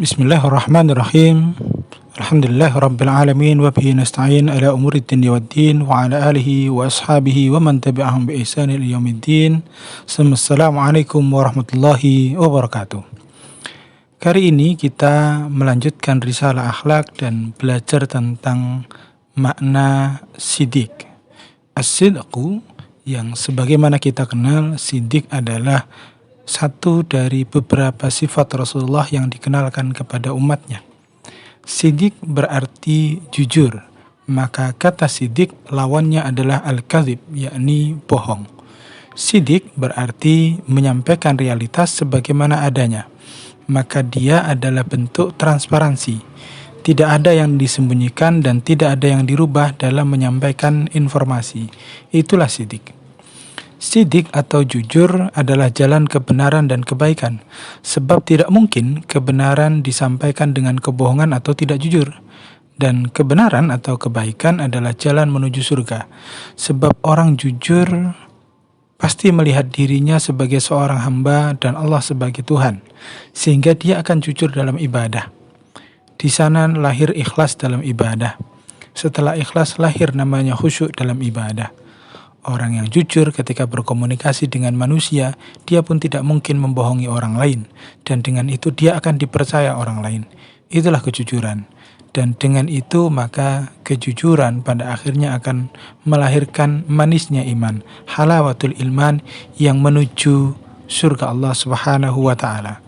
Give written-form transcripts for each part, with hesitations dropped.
Bismillahirrahmanirrahim. Alhamdulillahirabbil alamin wa bihi nasta'in ala umuri dunya waddin wa ala alihi wa ashabihi wa man tabi'ahum bi ihsanin ila yaumiddin. Assalamualaikum warahmatullahi wabarakatuh. Kali ini kita melanjutkan risalah akhlak dan belajar tentang makna sidik. As-sidqu, yang sebagaimana kita kenal, sidik adalah satu dari beberapa sifat Rasulullah yang dikenalkan kepada umatnya. Sidik berarti jujur, maka kata sidik lawannya adalah al-kadzib, yakni bohong. Sidik berarti menyampaikan realitas sebagaimana adanya, maka dia adalah bentuk transparansi. Tidak ada yang disembunyikan dan tidak ada yang dirubah dalam menyampaikan informasi. Itulah sidik. Sidik atau jujur adalah jalan kebenaran dan kebaikan, sebab tidak mungkin kebenaran disampaikan dengan kebohongan atau tidak jujur. Dan kebenaran atau kebaikan adalah jalan menuju surga, sebab orang jujur pasti melihat dirinya sebagai seorang hamba dan Allah sebagai Tuhan, sehingga dia akan jujur dalam ibadah. Di sana lahir ikhlas dalam ibadah. Setelah ikhlas lahir namanya khusyuk dalam ibadah. Orang yang jujur ketika berkomunikasi dengan manusia, dia pun tidak mungkin membohongi orang lain, dan dengan itu dia akan dipercaya orang lain. Itulah kejujuran. Dan dengan itu maka kejujuran pada akhirnya akan melahirkan manisnya iman, halawatul ilman, yang menuju surga Allah Subhanahu wa ta'ala.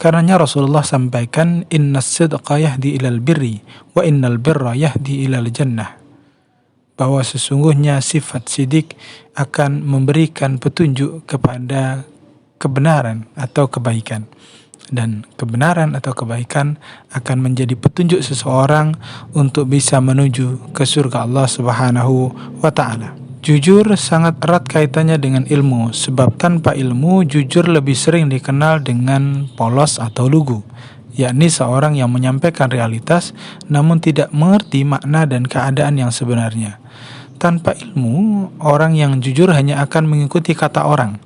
Karenanya Rasulullah sampaikan, innas sidqa yahdi ilal birri wa innal birra yahdi ilal jannah, bahwa sesungguhnya sifat sidik akan memberikan petunjuk kepada kebenaran atau kebaikan, dan kebenaran atau kebaikan akan menjadi petunjuk seseorang untuk bisa menuju ke surga Allah Subhanahu wa ta'ala. Jujur sangat erat kaitannya dengan ilmu, sebab tanpa ilmu jujur lebih sering dikenal dengan polos atau lugu, yakni seorang yang menyampaikan realitas namun tidak mengerti makna dan keadaan yang sebenarnya. Tanpa ilmu, orang yang jujur hanya akan mengikuti kata orang.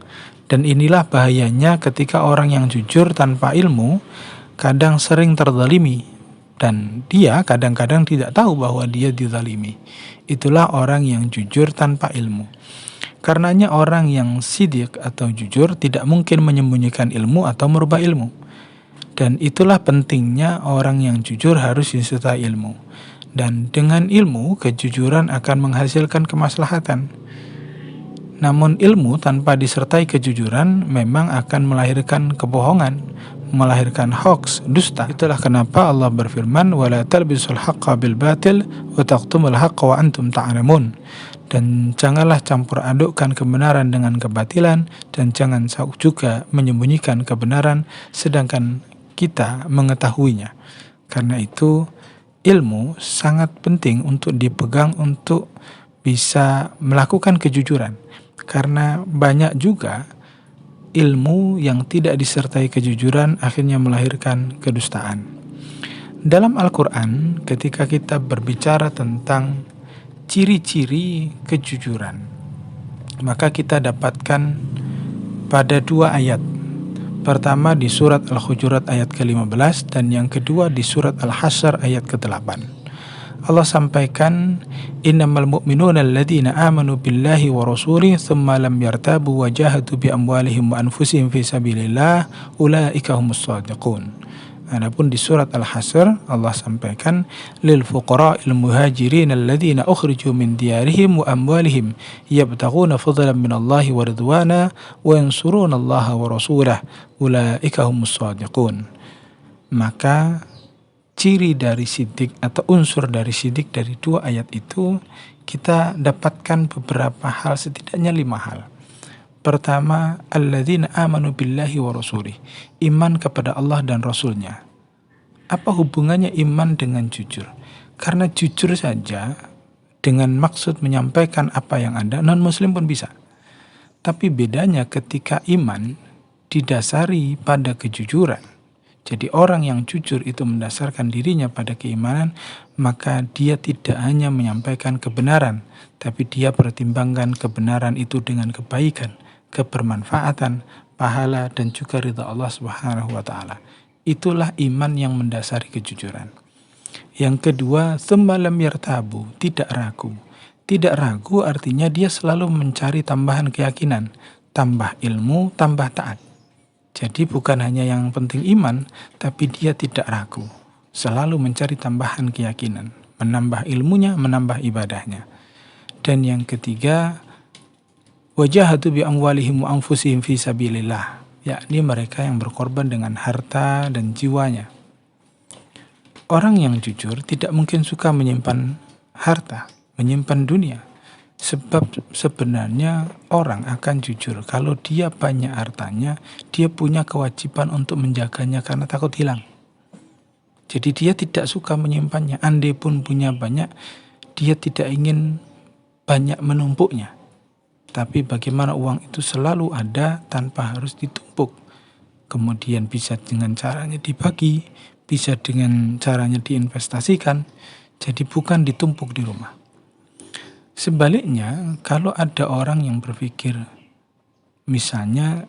Dan inilah bahayanya ketika orang yang jujur tanpa ilmu kadang sering terzalimi, dan dia kadang-kadang tidak tahu bahwa dia dizalimi. Itulah orang yang jujur tanpa ilmu. Karenanya orang yang sidik atau jujur tidak mungkin menyembunyikan ilmu atau merubah ilmu. Dan itulah pentingnya orang yang jujur harus disertai ilmu. Dan dengan ilmu, kejujuran akan menghasilkan kemaslahatan. Namun ilmu tanpa disertai kejujuran memang akan melahirkan kebohongan, melahirkan hoax, dusta. Itulah kenapa Allah berfirman, وَلَا تَلْبِسُوا الْحَقَّ بِالْبَاطِلِ وَتَكْتُمُوا الْحَقَّ وَأَنْتُمْ تَعْلَمُونَ. Dan janganlah campur adukkan kebenaran dengan kebatilan, dan jangan juga menyembunyikan kebenaran sedangkan kita mengetahuinya. Karena itu ilmu sangat penting untuk dipegang untuk bisa melakukan kejujuran. Karena banyak juga ilmu yang tidak disertai kejujuran akhirnya melahirkan kedustaan. Dalam Al-Quran, ketika kita berbicara tentang ciri-ciri kejujuran, maka kita dapatkan pada dua ayat. Pertama di surat Al-Hujurat ayat ke-15 dan yang kedua di surat Al-Hasyr ayat ke-8. Allah sampaikan, innamal mu'minuna alladzina amanu billahi wa rasulihi thumma lam yartabu wa jahadu bi amwalihim wa anfusihim fi sabilillah ulaika humus shadiqun. Adapun di surat Al-Hasyr Allah sampaikan, lil fuqara'il muhajirin alladzina ukhriju min diyarihim wa amwalihim yabtaghuna fadlan minallahi wa ridwana wa yansuruna Allaha wa rasulahu ulaika humus shadiqun. Maka ciri dari sidik atau unsur dari sidik dari dua ayat itu kita dapatkan beberapa hal, setidaknya 5 hal. Pertama, alladzina amanu billahi wa rasulih, iman kepada Allah dan Rasulnya. Apa hubungannya iman dengan jujur? Karena jujur saja dengan maksud menyampaikan apa yang ada, non-muslim pun bisa. Tapi bedanya ketika iman didasari pada kejujuran. Jadi orang yang jujur itu mendasarkan dirinya pada keimanan, maka dia tidak hanya menyampaikan kebenaran, tapi dia pertimbangkan kebenaran itu dengan kebaikan, kebermanfaatan, pahala, dan juga ridha Allah Subhanahu wa ta'ala. Itulah iman yang mendasari kejujuran. Yang kedua, tsumma lam yartabu, tidak ragu. Tidak ragu artinya dia selalu mencari tambahan keyakinan, tambah ilmu, tambah taat. Jadi bukan hanya yang penting iman, tapi dia tidak ragu. Selalu mencari tambahan keyakinan, menambah ilmunya, menambah ibadahnya. Dan yang ketiga, wajahatu bi amwalihim wa anfusihim fi sabilillah, yakni mereka yang berkorban dengan harta dan jiwanya. Orang yang jujur tidak mungkin suka menyimpan harta, menyimpan dunia. Sebab sebenarnya orang akan jujur kalau dia banyak hartanya, dia punya kewajiban untuk menjaganya karena takut hilang. Jadi dia tidak suka menyimpannya. Andai pun punya banyak, dia tidak ingin banyak menumpuknya. Tapi bagaimana uang itu selalu ada tanpa harus ditumpuk. Kemudian bisa dengan caranya dibagi, bisa dengan caranya diinvestasikan. Jadi bukan ditumpuk di rumah. Sebaliknya, kalau ada orang yang berpikir, misalnya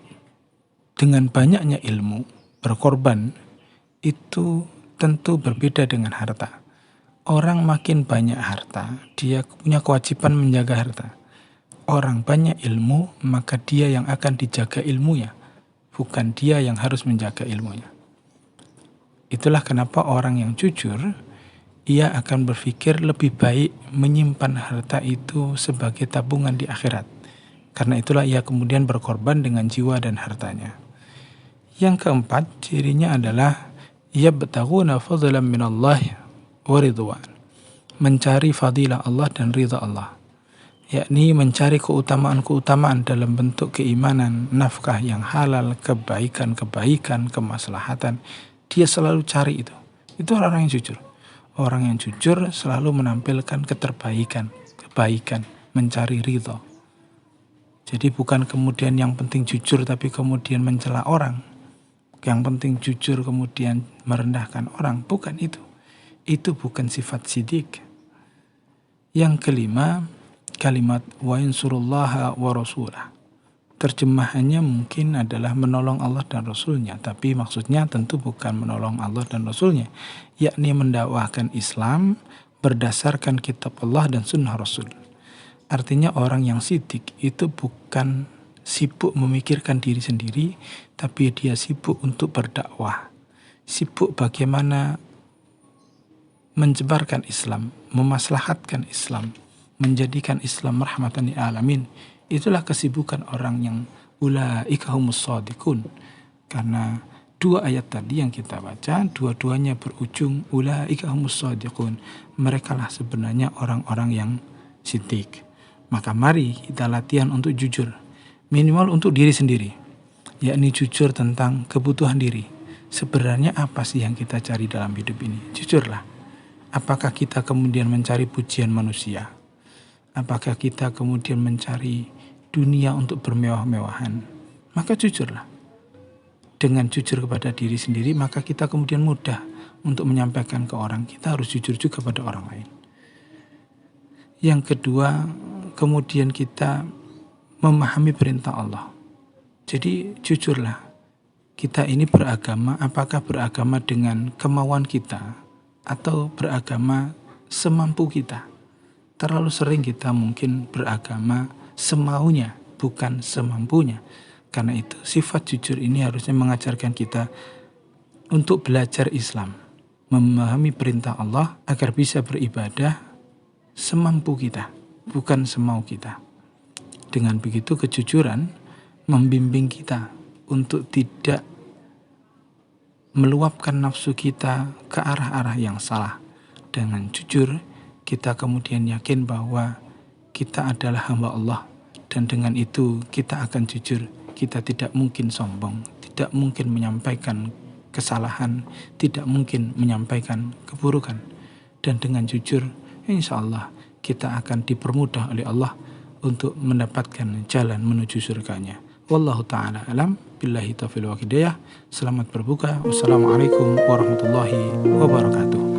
dengan banyaknya ilmu, berkorban, itu tentu berbeda dengan harta. Orang makin banyak harta, dia punya kewajiban menjaga harta. Orang banyak ilmu, maka dia yang akan dijaga ilmunya, bukan dia yang harus menjaga ilmunya. Itulah kenapa orang yang jujur, ia akan berpikir lebih baik menyimpan harta itu sebagai tabungan di akhirat. Karena itulah ia kemudian berkorban dengan jiwa dan hartanya. Yang keempat, cirinya adalah yabtaghuna fadlan minallahi wa ridwan. Mencari fadilah Allah dan ridha Allah. Yakni mencari keutamaan-keutamaan dalam bentuk keimanan, nafkah yang halal, kebaikan-kebaikan, kemaslahatan. Dia selalu cari itu. Itu orang yang jujur. Orang yang jujur selalu menampilkan keterbaikan, kebaikan, mencari ridho. Jadi bukan kemudian yang penting jujur tapi kemudian mencela orang. Yang penting jujur kemudian merendahkan orang. Bukan itu. Itu bukan sifat sidik. Yang kelima, kalimat wa yansurullaha wa rasulah. Terjemahannya mungkin adalah menolong Allah dan Rasulnya, tapi maksudnya tentu bukan menolong Allah dan Rasulnya, yakni mendakwahkan Islam berdasarkan kitab Allah dan sunnah Rasul. Artinya orang yang sidik itu bukan sibuk memikirkan diri sendiri, tapi dia sibuk untuk berdakwah, sibuk bagaimana menyebarkan Islam, memaslahatkan Islam, menjadikan Islam rahmatan lil alamin. Itulah kesibukan orang yang ulaika humus shadiqun. Karena dua ayat tadi yang kita baca, dua-duanya berujung ulaika humus shadiqun. Merekalah sebenarnya orang-orang yang siddiq. Maka mari kita latihan untuk jujur. Minimal untuk diri sendiri. Yakni jujur tentang kebutuhan diri. Sebenarnya apa sih yang kita cari dalam hidup ini? Jujurlah. Apakah kita kemudian mencari pujian manusia? Apakah kita kemudian mencari dunia untuk bermewah-mewahan? Maka jujurlah. Dengan jujur kepada diri sendiri, maka kita kemudian mudah untuk menyampaikan ke orang. Kita harus jujur juga pada orang lain. Yang kedua, kemudian kita memahami perintah Allah. Jadi jujurlah. Kita ini beragama, apakah beragama dengan kemauan kita atau beragama semampu kita? Terlalu sering kita mungkin beragama semaunya, bukan semampunya. Karena itu sifat jujur ini harusnya mengajarkan kita untuk belajar Islam, memahami perintah Allah agar bisa beribadah semampu kita, bukan semau kita. Dengan begitu kejujuran membimbing kita untuk tidak meluapkan nafsu kita ke arah-arah yang salah. Dengan jujur kita kemudian yakin bahwa kita adalah hamba Allah, dan dengan itu kita akan jujur. Kita tidak mungkin sombong, tidak mungkin menyampaikan kesalahan, tidak mungkin menyampaikan keburukan. Dan dengan jujur, insya Allah kita akan dipermudah oleh Allah untuk mendapatkan jalan menuju surganya. Wallahu ta'ala alam, billahi taufiq wal hidayah. Selamat berbuka. Wassalamualaikum warahmatullahi wabarakatuh.